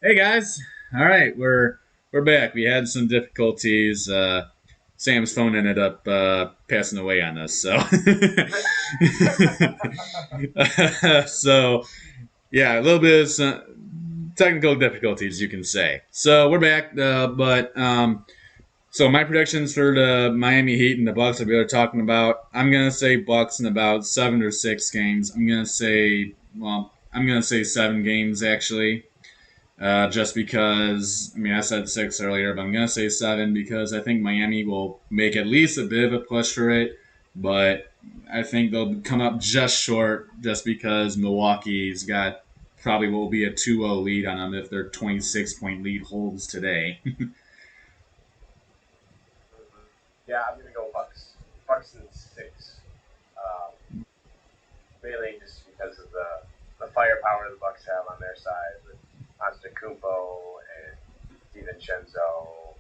hey guys, all right, we're back. We had some difficulties. Sam's phone ended up passing away on us. So, so yeah, a little bit of some technical difficulties, you can say. So we're back, but so my predictions for the Miami Heat and the Bucks that we were talking about, I'm gonna say Bucks in about 7 or 6 games. I'm gonna say 7 games actually. Just because, I mean, I said 6 earlier, but I'm going to say 7 because I think Miami will make at least a bit of a push for it, but I think they'll come up just short just because Milwaukee's got probably will be a 2-0 lead on them if their 26-point lead holds today. Yeah, I'm gonna go Bucks. Bucks in 6. Mainly just because of the firepower the Bucks have on their side with Antetokounmpo and DiVincenzo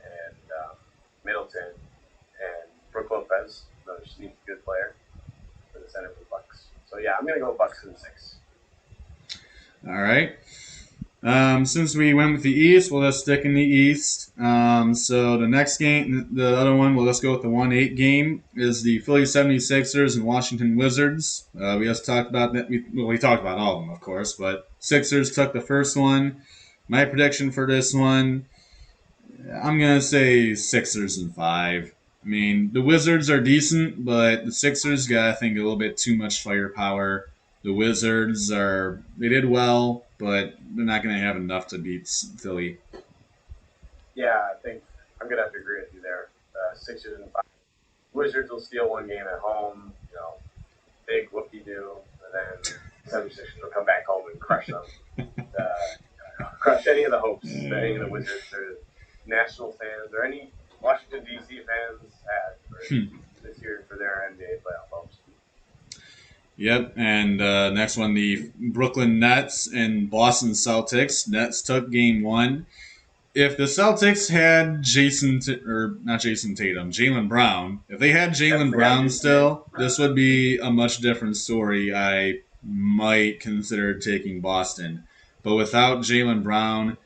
and Middleton and Brook Lopez, another sneaky good player for the center for the Bucks. So yeah, I'm gonna go Bucks in 6. All right. Since we went with the East, we'll just stick in the East. So the next game, the other one, we'll just go with the 1-8 game, is the Philly 76ers and Washington Wizards. We just talked about that. We talked about all of them, of course, but Sixers took the first one. My prediction for this one, I'm going to say Sixers in 5. I mean, the Wizards are decent, but the Sixers got, I think, a little bit too much firepower. The Wizards they did well, but they're not going to have enough to beat Philly. Yeah, I think I'm gonna have to agree with you there. Sixers in 5. Wizards will steal one game at home. big whoop-de-doo, and then 76ers will come back home and crush them. Crush any of the hopes that any of the Wizards or Nationals fans or any Washington, D.C. fans had for this year for their NBA playoff hopes. Yep, and next one, the Brooklyn Nets and Boston Celtics. Nets took game one. If the Celtics had Jason Tatum, Jaylen Brown, if they had Jaylen Brown still, this would be a much different story. I might consider taking Boston. But without Jaylen Brown,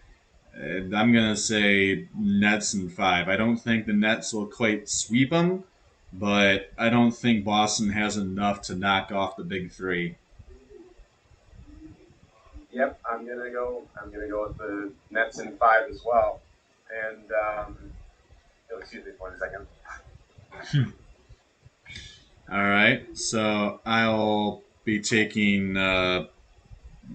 I'm going to say Nets in five. I don't think the Nets will quite sweep them, but I don't think Boston has enough to knock off the big three. Yep, I'm gonna go with the Nets in five as well. And excuse me for 1 second. All right, so I'll be taking. I'll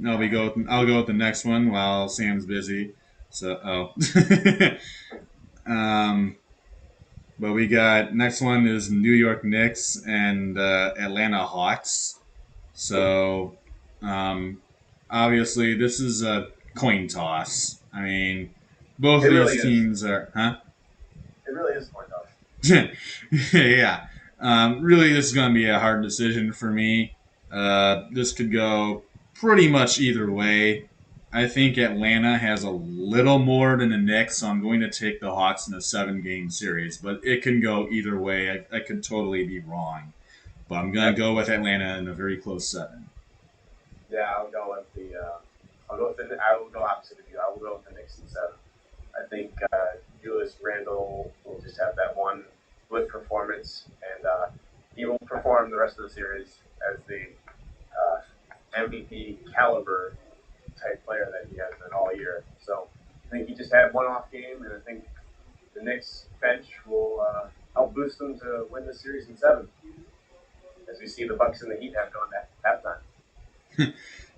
go with the next one while Sam's busy. So um, but we got next one is New York Knicks and Atlanta Hawks. So obviously this is a coin toss. I mean, both of these teams are, huh? It really is a coin toss. Yeah. Really, this is going to be a hard decision for me. This could go pretty much either way. I think Atlanta has a little more than the Knicks, so I'm going to take the Hawks in a 7-game series. But it can go either way. I could totally be wrong. But I'm going to go with Atlanta in a very close 7. Yeah, I will go opposite of you. I will go with the Knicks in 7. I think Julius Randle will just have that one good performance, and he will perform the rest of the series as the MVP caliber type player that he has been all year. So I think he just had one off game, and I think the Knicks bench will help boost them to win the series in 7. As we see the Bucks and the Heat have gone at halftime.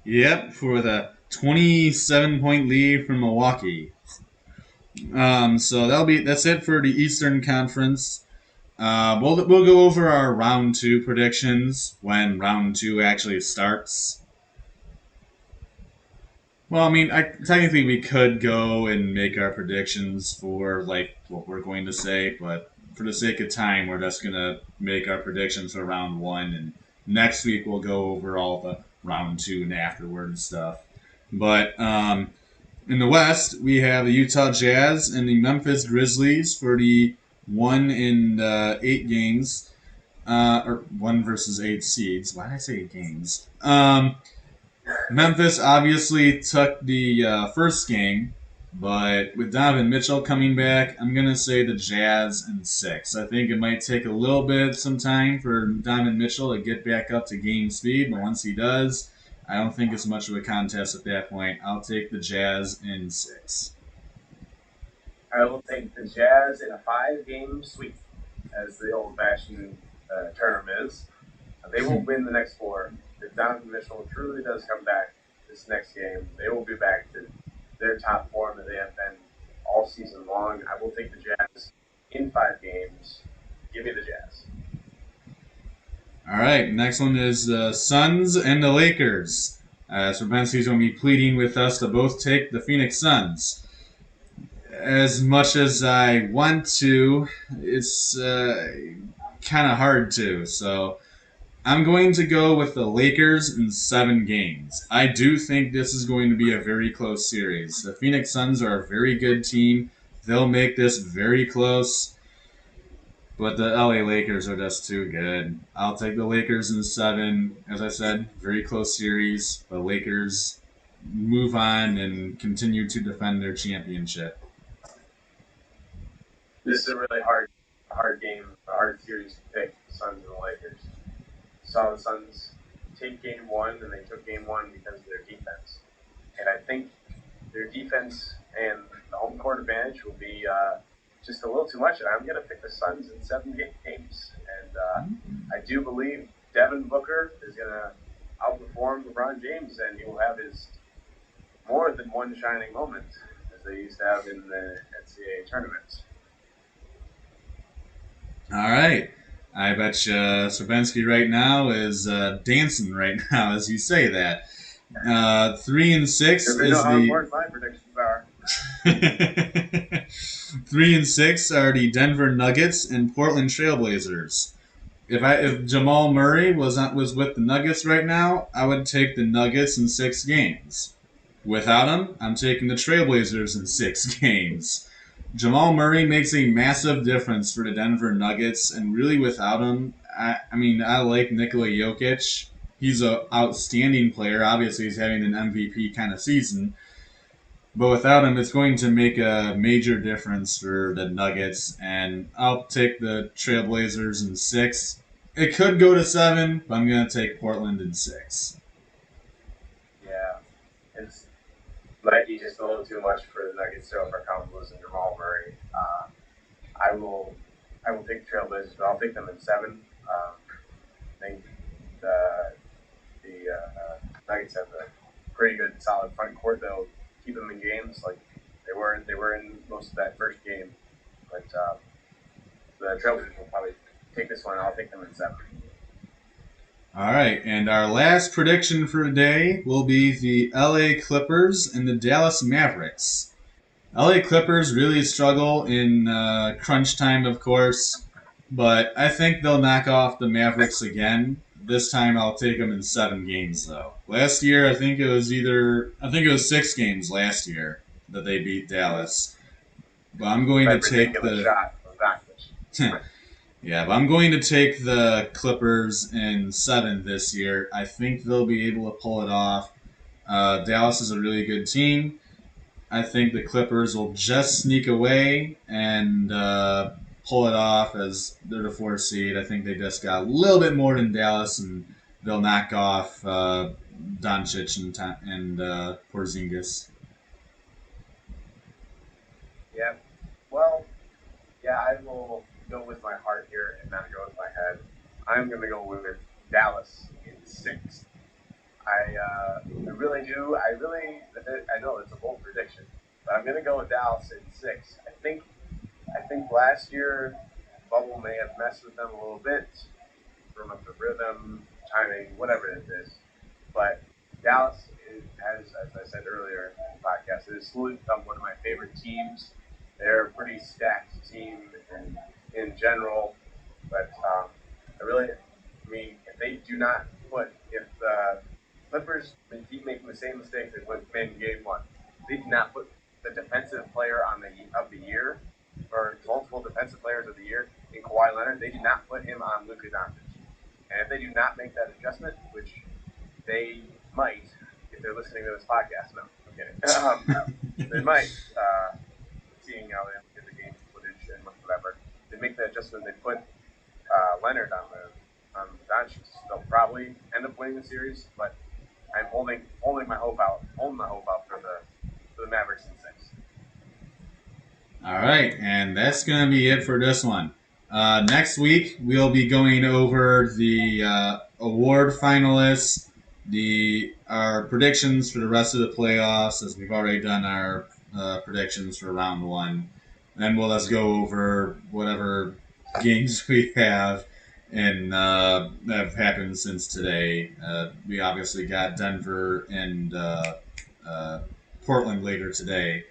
Yep, for the 27-point lead from Milwaukee. So that's it for the Eastern Conference. We'll go over our round 2 predictions when round 2 actually starts. Well, I mean, technically we could go and make our predictions for like what we're going to say, but for the sake of time, we're just gonna make our predictions for round 1, and next week we'll go over all the round 2 and afterward stuff. But in the West, we have the Utah Jazz and the Memphis Grizzlies for the 1 and 8 games, or 1 versus 8 seeds. Why did I say 8 games? Memphis obviously took the first game, but with Donovan Mitchell coming back, I'm going to say the Jazz in 6. I think it might take a little bit, some time for Donovan Mitchell to get back up to game speed, but once he does, I don't think it's much of a contest at that point. I'll take the Jazz in 6. I will take the Jazz in a 5-game sweep, as the old-fashioned term is. They will win the next 4. If Donovan Mitchell truly does come back this next game, they will be back to their top form that they have been all season long. I will take the Jazz in 5 games. Give me the Jazz. All right, next one is the Suns and the Lakers. So Bensky's going to be pleading with us to both take the Phoenix Suns. As much as I want to, it's kind of hard to. So I'm going to go with the Lakers in 7 games. I do think this is going to be a very close series. The Phoenix Suns are a very good team. They'll make this very close. But the LA Lakers are just too good. I'll take the Lakers in 7. As I said, very close series. The Lakers move on and continue to defend their championship. This is a really hard game, a hard series to pick, the Suns and the Lakers. Saw the Suns take game 1, and they took game 1 because of their defense. And I think their defense and the home court advantage will be just a little too much. And I'm going to pick the Suns in 7 games. And I do believe Devin Booker is going to outperform LeBron James, and he will have his more than one shining moment, as they used to have in the NCAA tournaments. All right. I bet you Stravinsky right now is dancing right now as you say that. 3-6 Because they know is how the important my predictions are. 3-6 are the Denver Nuggets and Portland Trailblazers. If Jamal Murray was with the Nuggets right now, I would take the Nuggets in 6 games. Without him, I'm taking the Trailblazers in 6 games. Jamal Murray makes a massive difference for the Denver Nuggets, and really without him, I like Nikola Jokic. He's an outstanding player. Obviously, he's having an MVP kind of season, but without him, it's going to make a major difference for the Nuggets. And I'll take the Trailblazers in 6. It could go to 7, but I'm going to take Portland in 6. Yeah, it's might be just a little too much for the Nuggets to overcome losing Jamal Murray. I will, I will take the Trailblazers, but I'll take them in 7. I think the Nuggets have a pretty good, solid front court. They'll keep them in games like they were in most of that first game. But the Trailblazers will probably take this one. I'll take them in 7. All right, and our last prediction for today will be the LA Clippers and the Dallas Mavericks. LA Clippers really struggle in crunch time, of course, but I think they'll knock off the Mavericks again. This time I'll take them in 7 games, though. Last year, I think it was 6 games last year that they beat Dallas. But I'm going to That take ridiculous the shot was Doncic. yeah, but I'm going to take the Clippers in 7 this year. I think they'll be able to pull it off. Dallas is a really good team. I think the Clippers will just sneak away and pull it off as they're the 4th seed. I think they just got a little bit more than Dallas, and they'll knock off Doncic and Porzingis. Yeah. Well, yeah, I will go with my heart here and not go with my head. I'm going to go with Dallas in 6. I really do. I know it's a bold prediction, but I'm going to go with Dallas in 6. I think last year bubble may have messed with them a little bit from the rhythm, timing, whatever it is. But Dallas is, as I said earlier in the podcast, it has slowly become one of my favorite teams. They're a pretty stacked team in general, but I mean, if they do not if the Clippers keep making the same mistakes they made in Game 1, they do not put the defensive player of the year or multiple defensive players of the year in Kawhi Leonard. They do not put him on Luka Doncic, and if they do not make that adjustment, which they might, if they're listening to this podcast, no, I'm kidding. They might, seeing how they get the game footage and whatever. They make the adjustment. They put Leonard on the bench. They'll probably end up winning the series, but I'm holding my hope out for the Mavericks in 6. All right, and that's going to be it for this one. Next week, we'll be going over the award finalists, our predictions for the rest of the playoffs, as we've already done our predictions for round 1. Then we'll just go over whatever games we have and have happened since today. We obviously got Denver and Portland later today.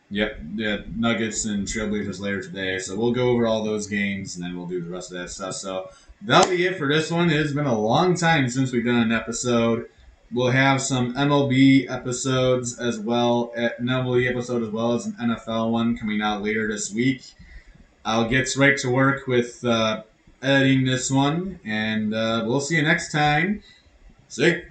Yep, yeah, Nuggets and Trailblazers later today. So we'll go over all those games and then we'll do the rest of that stuff. So that'll be it for this one. It has been a long time since we've done an episode. We'll have some MLB episodes as well, an MLB episode as well as an NFL one coming out later this week. I'll get right to work with editing this one, and we'll see you next time. See.